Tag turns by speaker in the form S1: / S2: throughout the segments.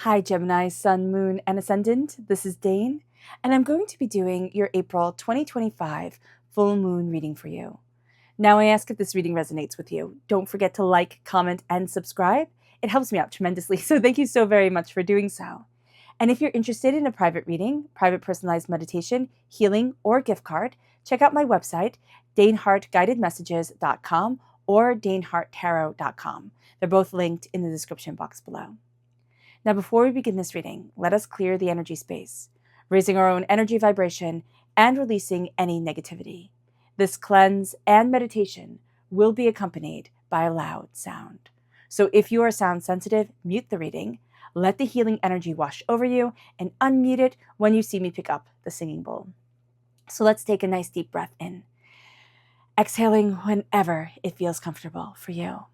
S1: Hi Gemini, Sun, Moon, and Ascendant. This is Dane, and I'm going to be doing your April 2025 full moon reading for you. Now I ask if this reading resonates with you. Don't forget to like, comment, and subscribe. It helps me out tremendously, so thank you so very much for doing so. And if you're interested in a private reading, private personalized meditation, healing, or gift card, check out my website, danehartguidedmessages.com or daneharttarot.com. They're both linked in the description box below. Now, before we begin this reading, let us clear the energy space, raising our own energy vibration and releasing any negativity. This cleanse and meditation will be accompanied by a loud sound. So if you are sound sensitive, mute the reading, let the healing energy wash over you, and unmute it when you see me pick up the singing bowl. So let's take a nice deep breath in, exhaling whenever it feels comfortable for you.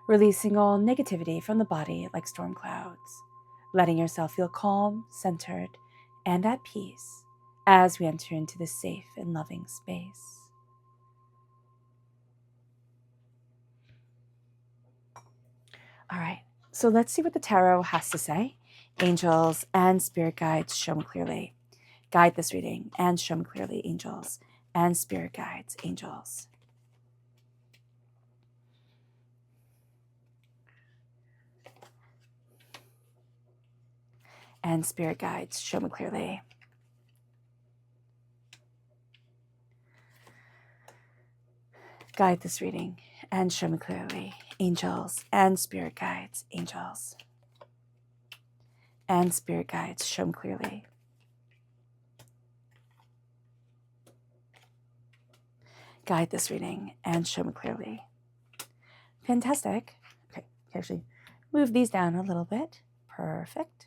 S1: Releasing all negativity from the body like storm clouds, letting yourself feel calm, centered, and at peace as we enter into this safe and loving space. All right, so let's see what the tarot has to say. Angels and spirit guides, show me clearly. Guide this reading and show me clearly, angels and spirit guides, angels. And spirit guides, show me clearly. Guide this reading and show me clearly, angels and spirit guides, angels. And spirit guides, show me clearly. Guide this reading and show me clearly. Fantastic. Okay, actually move these down a little bit. Perfect.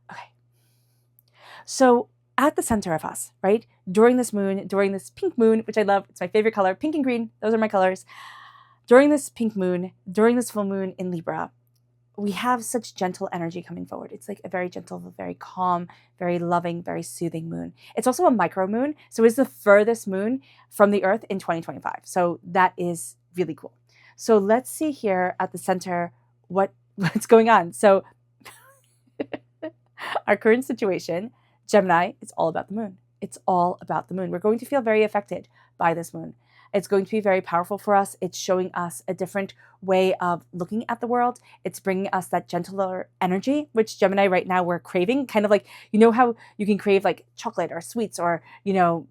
S1: Okay. So at the center of us, right, during this moon, during this pink moon, which I love, it's my favorite color, pink and green, those are my colors. During this pink moon, during this full moon in Libra, we have such gentle energy coming forward. It's like a very gentle, very calm, very loving, very soothing moon. It's also a micro moon, so it's the furthest moon from the Earth in 2025. So that is really cool. So let's see here at the center what's going on. So our current situation, Gemini, it's all about the moon. It's all about the moon. We're going to feel very affected by this moon. It's going to be very powerful for us. It's showing us a different way of looking at the world. It's bringing us that gentler energy, which Gemini right now we're craving. Kind of like, you know how you can crave like chocolate or sweets or, you know,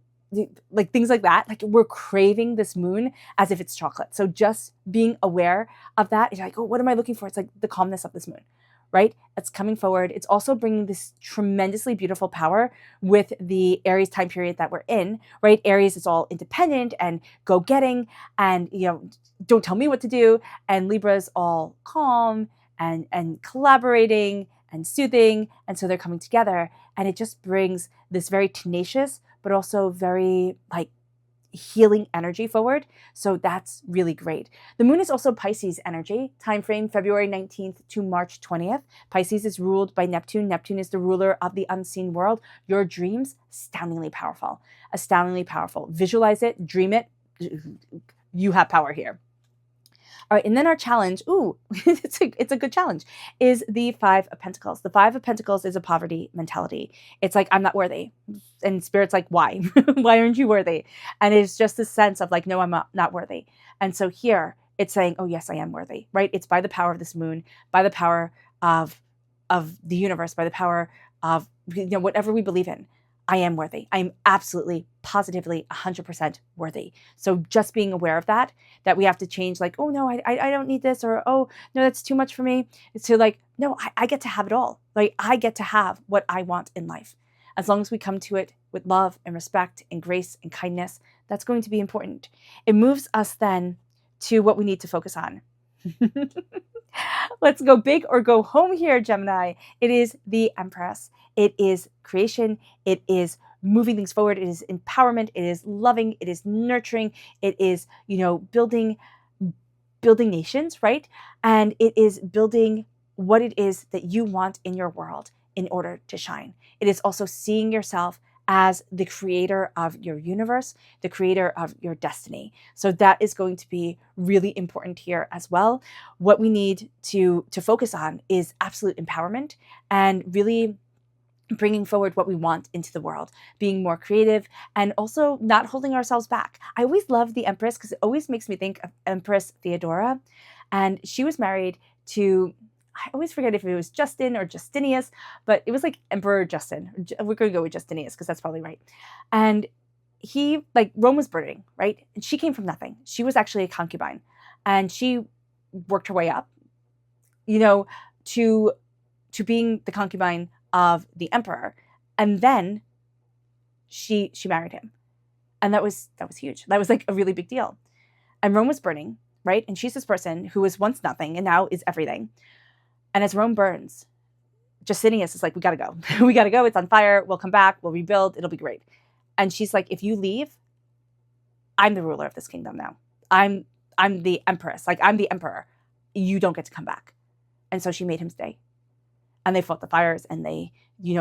S1: like things like that. Like we're craving this moon as if it's chocolate. So just being aware of that is like, oh, what am I looking for? It's like the calmness of this moon, right? It's coming forward. It's also bringing this tremendously beautiful power with the Aries time period that we're in, right? Aries is all independent and go-getting and, you know, don't tell me what to do. And Libra is all calm and collaborating and soothing. And so they're coming together and it just brings this very tenacious, but also very like healing energy forward. So that's really great. The moon is also Pisces energy, time frame February 19th to March 20th. Pisces is ruled by Neptune. Neptune is the ruler of the unseen world. Your dreams, astoundingly powerful. Astoundingly powerful. Visualize it, dream it. You have power here. All right, and then our challenge, it's a good challenge, is the Five of Pentacles. The Five of Pentacles is a poverty mentality. It's like, I'm not worthy. And Spirit's like, why? Why aren't you worthy? And it's just this sense of like, no, I'm not worthy. And so here, it's saying, oh, yes, I am worthy, right? It's by the power of this moon, by the power of the universe, by the power of, you know, whatever we believe in. I am worthy. I am absolutely, positively, 100% worthy. So just being aware of that we have to change like, oh no, I don't need this, or oh no, that's too much for me. It's to like, no, I get to have it all. Like I get to have what I want in life. As long as we come to it with love and respect and grace and kindness, that's going to be important. It moves us then to what we need to focus on. Let's go big or go home here, Gemini. It is the Empress. It is creation. It is moving things forward. It is empowerment. It is loving. It is nurturing. It is, building nations, right? And it is building what it is that you want in your world in order to shine. It is also seeing yourself as the creator of your universe, the creator of your destiny. So that is going to be really important here as well. What we need to focus on is absolute empowerment and really bringing forward what we want into the world, being more creative, and also not holding ourselves back. I always love the Empress because it always makes me think of Empress Theodora, and she was married to, I always forget if it was Justin or Justinius, but it was like Emperor Justin. We're going to go with Justinius because that's probably right. And he, Rome was burning, right? And she came from nothing. She was actually a concubine, and she worked her way up, to being the concubine of the emperor, and then she married him, and that was huge. That was like a really big deal. And Rome was burning, right? And she's this person who was once nothing and now is everything. And as Rome burns, Justinius is like, we gotta go. We gotta go. It's on fire. We'll come back. We'll rebuild. It'll be great. And she's like, if you leave, I'm the ruler of this kingdom now. I'm the empress. I'm the emperor. You don't get to come back. And so she made him stay. And they fought the fires, and they,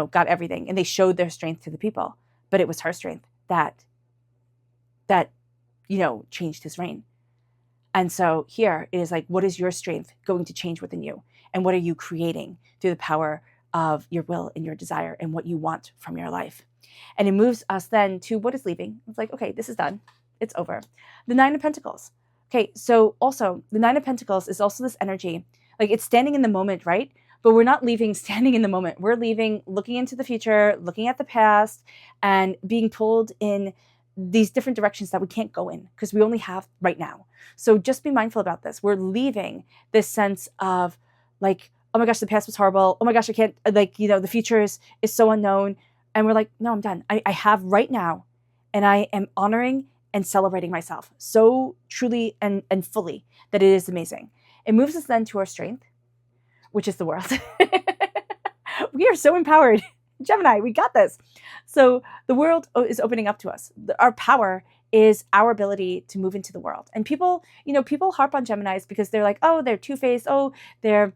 S1: got everything, and they showed their strength to the people. But it was her strength that changed his reign. And so here it is like, what is your strength going to change within you? And what are you creating through the power of your will and your desire and what you want from your life? And it moves us then to what is leaving. It's like, okay, this is done. It's over. The Nine of Pentacles. Okay, so also the Nine of Pentacles is also this energy, it's standing in the moment, right? But we're not leaving standing in the moment. We're leaving looking into the future, looking at the past, and being pulled in these different directions that we can't go in because we only have right now. So just be mindful about this. We're leaving this sense of oh my gosh, the past was horrible. Oh my gosh, I can't, the future is so unknown. And we're like, no, I'm done. I have right now, and I am honoring and celebrating myself so truly and fully that it is amazing. It moves us then to our strength, which is the world. We are so empowered. Gemini, we got this. So the world is opening up to us. Our power is our ability to move into the world. And people harp on Geminis because they're like, oh, they're two-faced. Oh, they're,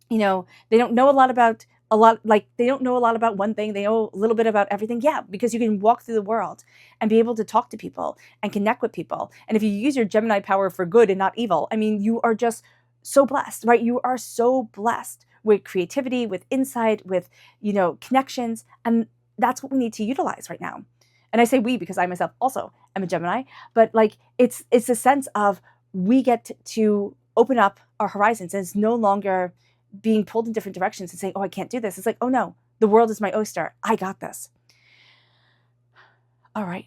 S1: they don't know a lot about they don't know a lot about one thing. They know a little bit about everything. Yeah, because you can walk through the world and be able to talk to people and connect with people. And if you use your Gemini power for good and not evil, you are just so blessed, right? You are so blessed with creativity, with insight, with, connections. And that's what we need to utilize right now. And I say we because I myself also am a Gemini, but it's a sense of we get to open up our horizons, and it's no longer being pulled in different directions and saying, oh, I can't do this. It's like, oh no, the world is my oyster. I got this. All right.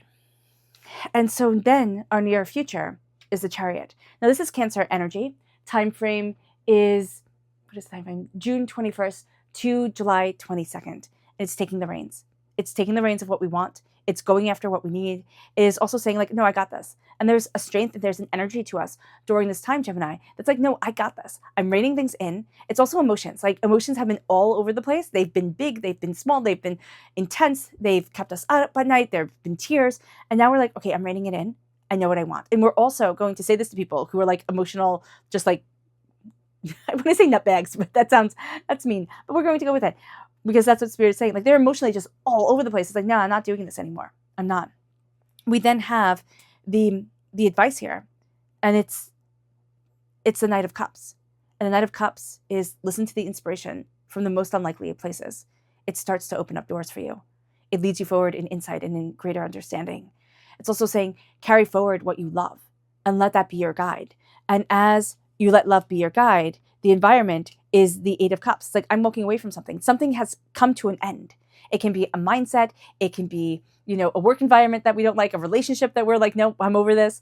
S1: And so then our near future is the Chariot. Now this is Cancer energy. Time frame is, what is the time frame? June 21st to July 22nd. And it's taking the reins. It's taking the reins of what we want. It's going after what we need. It is also saying no, I got this. And there's a strength, there's an energy to us during this time, Gemini, that's no, I got this. I'm reining things in. It's also emotions. Emotions have been all over the place. They've been big, they've been small, they've been intense. They've kept us up at night. There have been tears. And now we're okay, I'm reining it in. I know what I want. And we're also going to say this to people who are emotional, just I want to say nutbags, but that's mean. But we're going to go with it because that's what Spirit is saying. They're emotionally just all over the place. It's no, I'm not doing this anymore. I'm not. We then have the advice here, and it's the Knight of Cups. And the Knight of Cups is listen to the inspiration from the most unlikely of places. It starts to open up doors for you. It leads you forward in insight and in greater understanding. It's also saying carry forward what you love and let that be your guide. And as you let love be your guide, the environment is the Eight of Cups. I'm walking away from something. Something has come to an end. It can be a mindset. It can be, a work environment that we don't like, a relationship that we're no, I'm over this,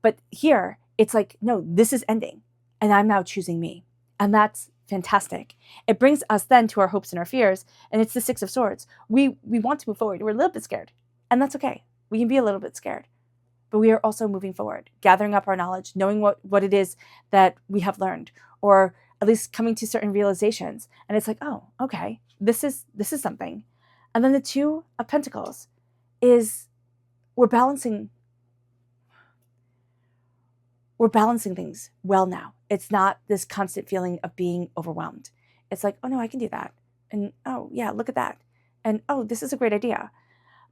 S1: But here it's no, this is ending and I'm now choosing me. And that's fantastic. It brings us then to our hopes and our fears, and it's the Six of Swords. We want to move forward. We're a little bit scared, and that's okay. We can be a little bit scared, but we are also moving forward, gathering up our knowledge, knowing what it is that we have learned, or at least coming to certain realizations. And it's like, oh, okay, this is something. And then the Two of Pentacles is we're balancing things well now. It's not this constant feeling of being overwhelmed. It's like, oh no, I can do that. And oh yeah, look at that. And oh, this is a great idea.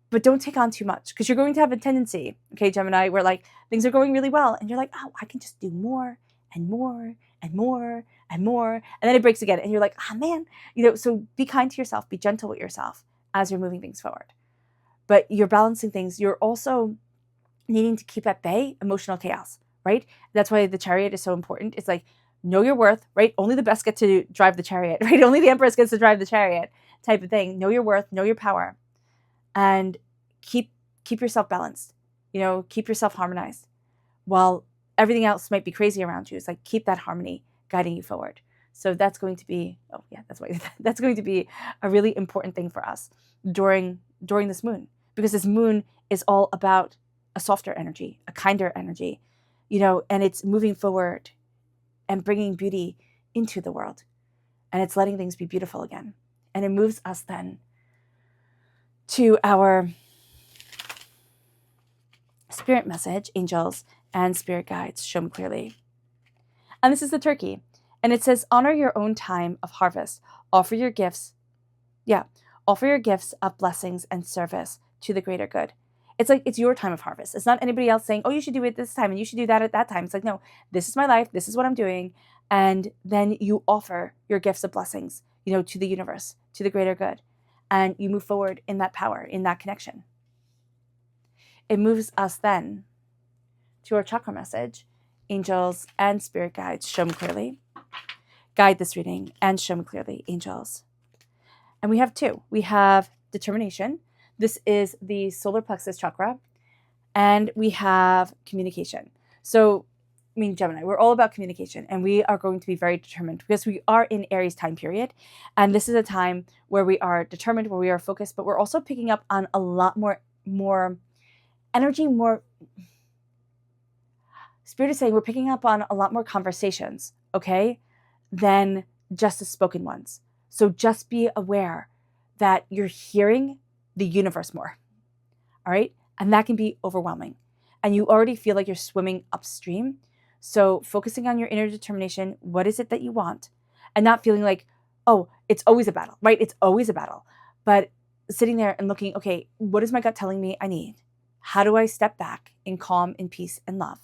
S1: But don't take on too much, because you're going to have a tendency, okay, Gemini, where like things are going really well and you're like, oh, I can just do more and more and more and more. And then it breaks again and you're like, oh man, so be kind to yourself, be gentle with yourself as you're moving things forward. But you're balancing things. You're also needing to keep at bay emotional chaos, right? That's why the Chariot is so important. It's like, know your worth, right? Only the best get to drive the chariot, right? Only the Empress gets to drive the chariot type of thing. Know your worth, know your power, and keep yourself balanced, keep yourself harmonized. While everything else might be crazy around you, it's like, keep that harmony guiding you forward. So that's going to be, that's going to be a really important thing for us during this moon, because this moon is all about a softer energy, a kinder energy, and it's moving forward and bringing beauty into the world. And it's letting things be beautiful again. And it moves us then to our spirit message, angels and spirit guides, show me clearly. And this is the turkey. And it says, honor your own time of harvest. Offer your gifts. Offer your gifts of blessings and service to the greater good. It's like, it's your time of harvest. It's not anybody else saying, oh, you should do it this time and you should do that at that time. It's like, no, this is my life. This is what I'm doing. And then you offer your gifts of blessings, to the universe, to the greater good. And you move forward in that power, in that connection. It moves us then to our chakra message, angels and spirit guides, show me clearly. Guide this reading and show me clearly, angels. And we have two. We have determination. This is the solar plexus chakra. And we have communication. So, Gemini, we're all about communication, and we are going to be very determined because we are in Aries time period. And this is a time where we are determined, where we are focused, but we're also picking up on a lot more energy, Spirit is saying we're picking up on a lot more conversations, okay, than just the spoken ones. So just be aware that you're hearing the universe more, all right? And that can be overwhelming. And you already feel like you're swimming upstream. So focusing on your inner determination, what is it that you want? And not feeling like, oh, it's always a battle, right? It's always a battle. But sitting there and looking, okay, what is my gut telling me I need? How do I step back in calm, in peace, and love?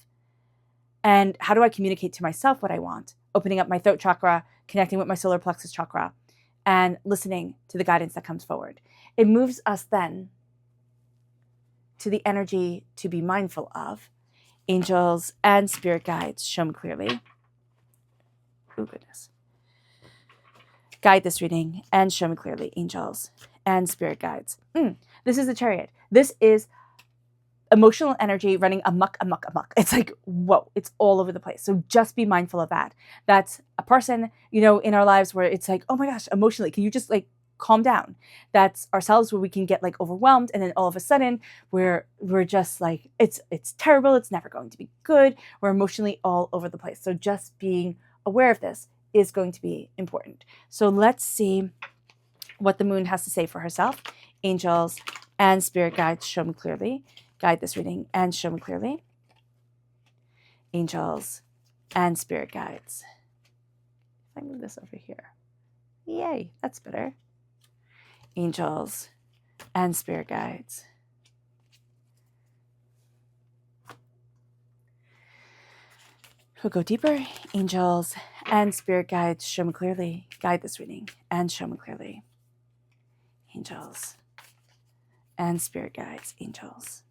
S1: And how do I communicate to myself what I want? Opening up my throat chakra, connecting with my solar plexus chakra, and listening to the guidance that comes forward. It moves us then to the energy to be mindful of. Angels and spirit guides, show me clearly. Oh, goodness. Guide this reading and show me clearly, angels and spirit guides. This is the Chariot. This is emotional energy running amok. It's like, whoa, it's all over the place. So just be mindful of that. That's a person, in our lives where it's like, oh my gosh, emotionally, can you just calm down? That's ourselves where we can get overwhelmed, and then all of a sudden we're just like, it's terrible, it's never going to be good. We're emotionally all over the place. So just being aware of this is going to be important. So let's see what the moon has to say for herself. Angels and spirit guides, show me clearly. Guide this reading and show me clearly. Angels and spirit guides. If I move this over here. Yay, that's better. Angels and spirit guides. We'll go deeper. Angels and spirit guides, show me clearly. Guide this reading and show me clearly. Angels and spirit guides. Angels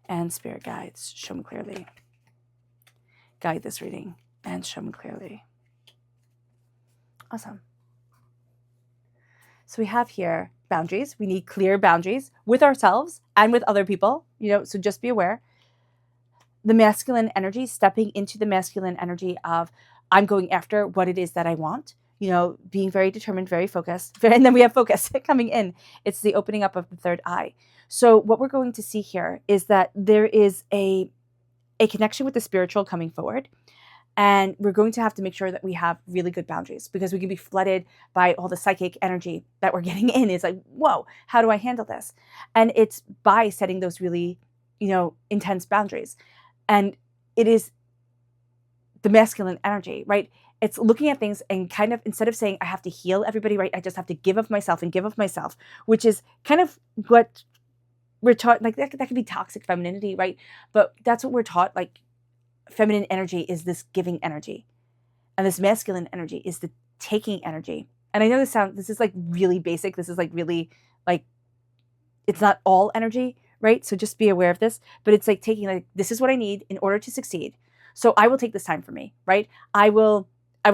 S1: and spirit guides, show me clearly. Guide this reading and show me clearly. Awesome. So we have here boundaries. We need clear boundaries with ourselves and with other people, so just be aware. The masculine energy, stepping into the masculine energy of I'm going after what it is that I want, being very determined, very focused. And then we have focus coming in. It's the opening up of the third eye. So what we're going to see here is that there is a connection with the spiritual coming forward. And we're going to have to make sure that we have really good boundaries, because we can be flooded by all the psychic energy that we're getting in. It's like, whoa, how do I handle this? And it's by setting those really, intense boundaries. And it is the masculine energy, right? It's looking at things and kind of, instead of saying, I have to heal everybody, right? I just have to give of myself, which is kind of what we're taught. Like that could be toxic femininity, right? But that's what we're taught. Like, feminine energy is this giving energy, and this masculine energy is the taking energy. And I know this is like really basic. This is like really like, it's not all energy, right? So just be aware of this, but it's like taking, like, this is what I need in order to succeed. So I will take this time for me, right? I will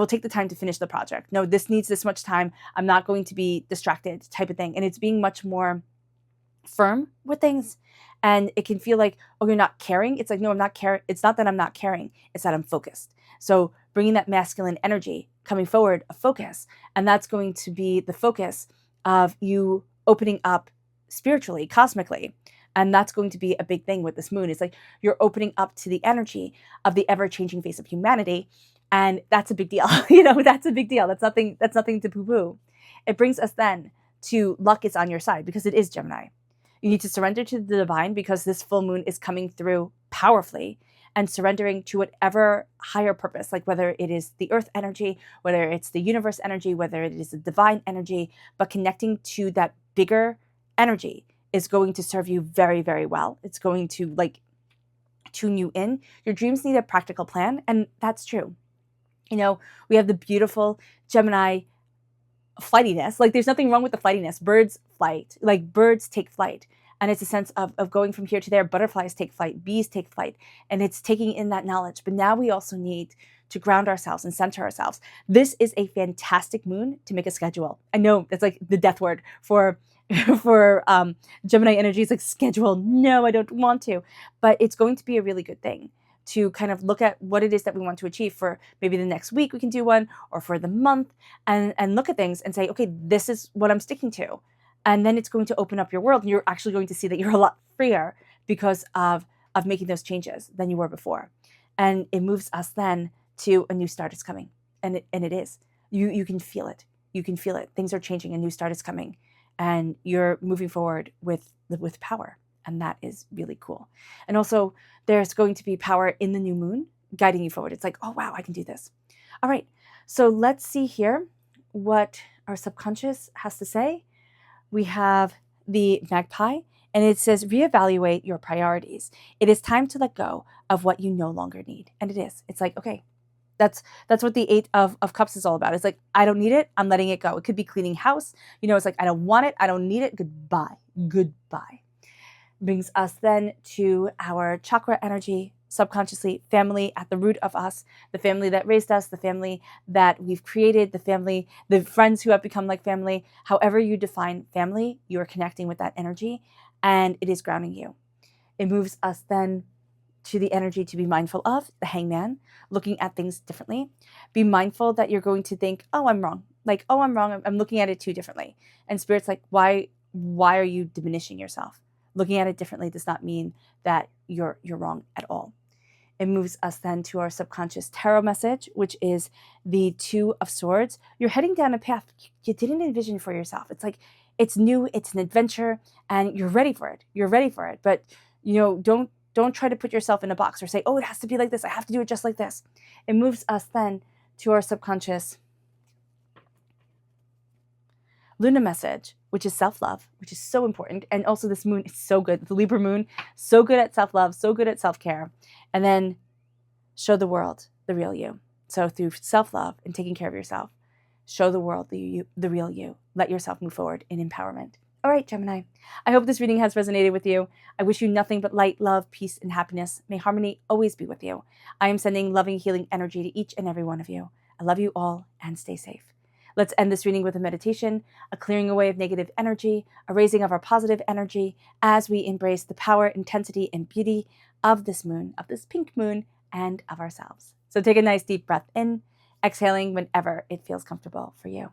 S1: take the time to finish the project. No, this needs this much time. I'm not going to be distracted, type of thing. And it's being much more firm with things. And it can feel like, oh, you're not caring. It's like, no, I'm not caring. It's not that I'm not caring. It's that I'm focused. So bringing that masculine energy coming forward, a focus. And that's going to be the focus of you opening up spiritually, cosmically. And that's going to be a big thing with this moon. It's like you're opening up to the energy of the ever-changing face of humanity. And that's a big deal. That's a big deal. That's nothing to poo-poo. It brings us then to luck is on your side, because it is Gemini. You need to surrender to the divine, because this full moon is coming through powerfully, and surrendering to whatever higher purpose, like whether it is the earth energy, whether it's the universe energy, whether it is the divine energy, but connecting to that bigger energy is going to serve you very, very well. It's going to like tune you in. Your dreams need a practical plan, and that's true. We have the beautiful Gemini flightiness. Like, there's nothing wrong with the flightiness. Birds flight, like birds take flight. And it's a sense of going from here to there. Butterflies take flight, bees take flight, and it's taking in that knowledge. But now we also need to ground ourselves and center ourselves. This is a fantastic moon to make a schedule. I know that's like the death word for Gemini energy. It's like, schedule. No, I don't want to. But it's going to be a really good thing to kind of look at what it is that we want to achieve for maybe the next week. We can do one, or for the month, and look at things and say, okay, this is what I'm sticking to. And then it's going to open up your world, and you're actually going to see that you're a lot freer because of making those changes than you were before. And it moves us then to a new start is coming. And it is. You can feel it. You can feel it. Things are changing. A new start is coming. And you're moving forward with power. And that is really cool. And also, there's going to be power in the new moon guiding you forward. It's like, oh, wow, I can do this. All right. So let's see here what our subconscious has to say. We have the magpie, and it says, reevaluate your priorities. It is time to let go of what you no longer need. And it is. It's like, okay, that's what the Eight of Cups is all about. It's like, I don't need it. I'm letting it go. It could be cleaning house. It's like, I don't want it. I don't need it. Goodbye. Goodbye. Brings us then to our chakra energy, subconsciously, family at the root of us, the family that raised us, the family that we've created, the friends who have become like family. However you define family, you are connecting with that energy, and it is grounding you. It moves us then to the energy to be mindful of, the hangman, looking at things differently. Be mindful that you're going to think, oh, I'm wrong. Like, oh, I'm wrong. I'm looking at it too differently. And Spirit's like, why are you diminishing yourself? Looking at it differently does not mean that you're wrong at all. It moves us then to our subconscious tarot message, which is the Two of Swords. You're heading down a path you didn't envision for yourself. It's like, it's new, it's an adventure, and you're ready for it. You're ready for it. But, don't try to put yourself in a box or say, oh, it has to be like this. I have to do it just like this. It moves us then to our subconscious Luna message, which is self-love, which is so important. And also this moon is so good. The Libra moon, so good at self-love, so good at self-care. And then show the world the real you. So through self-love and taking care of yourself, show the world the real you. Let yourself move forward in empowerment. All right, Gemini, I hope this reading has resonated with you. I wish you nothing but light, love, peace, and happiness. May harmony always be with you. I am sending loving, healing energy to each and every one of you. I love you all, and stay safe. Let's end this reading with a meditation, a clearing away of negative energy, a raising of our positive energy as we embrace the power, intensity, and beauty of this moon, of this pink moon, and of ourselves. So take a nice deep breath in exhaling whenever it feels comfortable for you.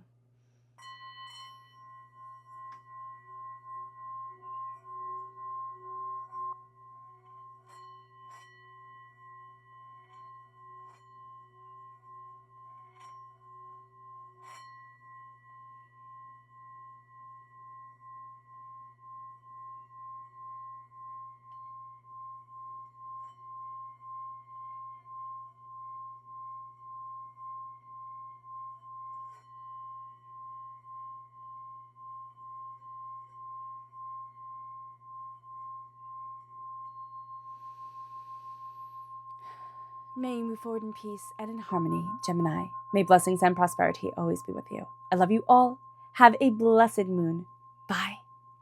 S1: May you move forward in peace and in harmony, Gemini. May blessings and prosperity always be with you. I love you all. Have a blessed moon. Bye.